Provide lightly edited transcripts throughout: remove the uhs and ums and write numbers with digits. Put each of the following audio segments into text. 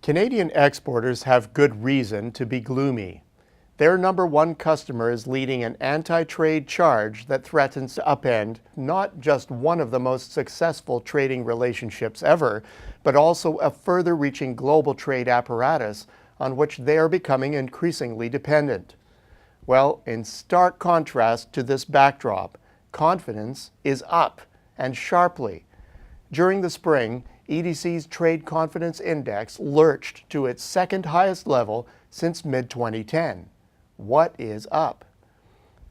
Canadian exporters have good reason to be gloomy. Their number one customer is leading an anti-trade charge that threatens to upend not just one of the most successful trading relationships ever, but also a further-reaching global trade apparatus on which they are becoming increasingly dependent. Well, in stark contrast to this backdrop, confidence is up, and sharply. During the spring, EDC's Trade Confidence Index lurched to its second highest level since mid-2010. What is up?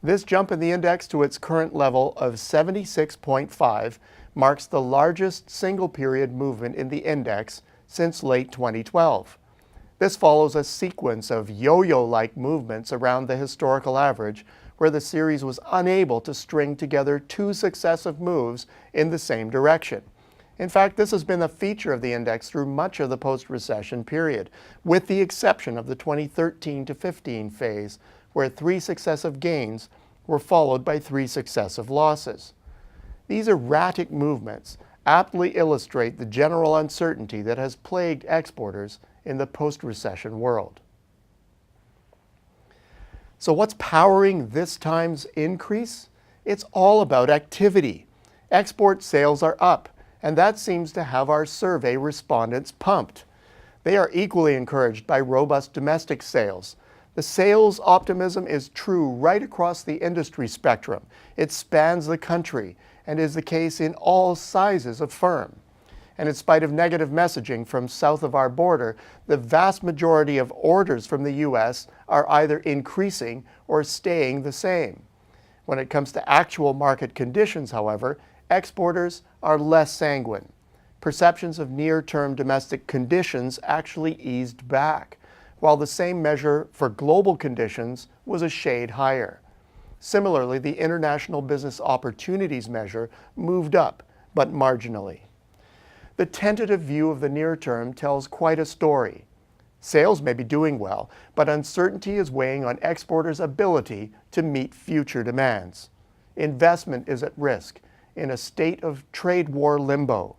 This jump in the index to its current level of 76.5 marks the largest single-period movement in the index since late 2012. This follows a sequence of yo-yo-like movements around the historical average, where the series was unable to string together two successive moves in the same direction. In fact, this has been a feature of the index through much of the post-recession period, with the exception of the 2013 to 15 phase, where three successive gains were followed by three successive losses. These erratic movements aptly illustrate the general uncertainty that has plagued exporters in the post-recession world. So what's powering this time's increase? It's all about activity. Export sales are up, and that seems to have our survey respondents pumped. They are equally encouraged by robust domestic sales. The sales optimism is true right across the industry spectrum. It spans the country and is the case in all sizes of firm. And in spite of negative messaging from south of our border, the vast majority of orders from the U.S. are either increasing or staying the same. When it comes to actual market conditions, however, exporters are less sanguine. Perceptions of near-term domestic conditions actually eased back, while the same measure for global conditions was a shade higher. Similarly, the International Business Opportunities measure moved up, but marginally. The tentative view of the near term tells quite a story. Sales may be doing well, but uncertainty is weighing on exporters' ability to meet future demands. Investment is at risk, in a state of trade war limbo.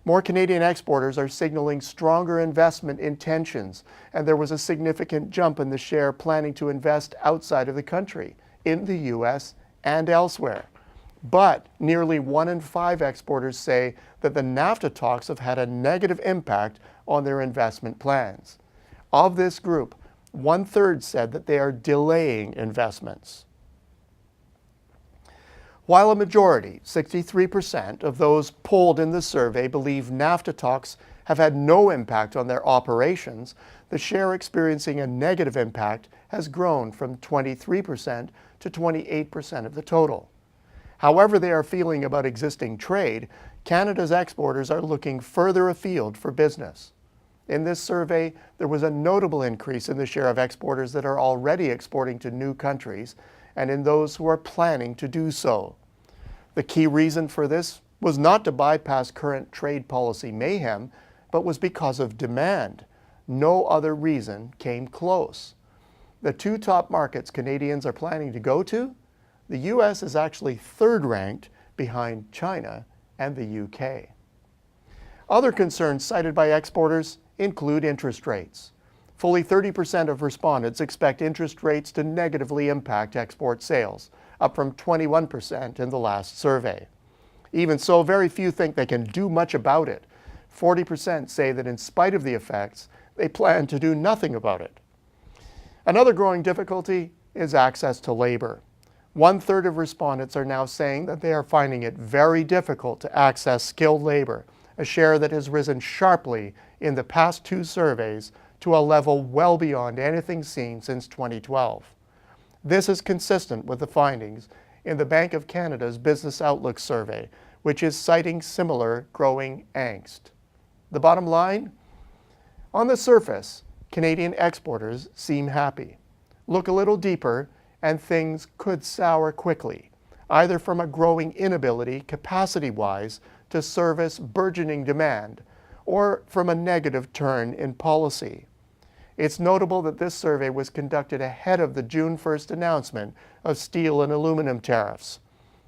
More Canadian exporters are signaling stronger investment intentions, and there was a significant jump in the share planning to invest outside of the country, in the U.S. and elsewhere. But nearly 1 in 5 exporters say that the NAFTA talks have had a negative impact on their investment plans. Of this group, 1/3 said that they are delaying investments. While a majority, 63%, of those polled in the survey believe NAFTA talks have had no impact on their operations, the share experiencing a negative impact has grown from 23% to 28% of the total. However they are feeling about existing trade, Canada's exporters are looking further afield for business. In this survey, there was a notable increase in the share of exporters that are already exporting to new countries, and in those who are planning to do so. The key reason for this was not to bypass current trade policy mayhem, but was because of demand. No other reason came close. The two top markets Canadians are planning to go to, the U.S. is actually third ranked behind China and the UK. Other concerns cited by exporters include interest rates. Fully 30% of respondents expect interest rates to negatively impact export sales, up from 21% in the last survey. Even so, very few think they can do much about it. 40% say that in spite of the effects, they plan to do nothing about it. Another growing difficulty is access to labor. 1/3 of respondents are now saying that they are finding it very difficult to access skilled labor, a share that has risen sharply in the past 2 surveys to a level well beyond anything seen since 2012. This is consistent with the findings in the Bank of Canada's Business Outlook survey, which is citing similar growing angst. The bottom line? On the surface, Canadian exporters seem happy. Look a little deeper, and things could sour quickly, either from a growing inability, capacity-wise, to service burgeoning demand, or from a negative turn in policy. It's notable that this survey was conducted ahead of the June 1st announcement of steel and aluminum tariffs.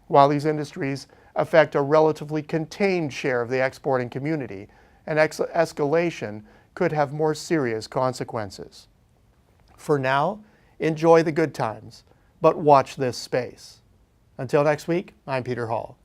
While these industries affect a relatively contained share of the exporting community, an escalation could have more serious consequences. For now, enjoy the good times, but watch this space. Until next week, I'm Peter Hall.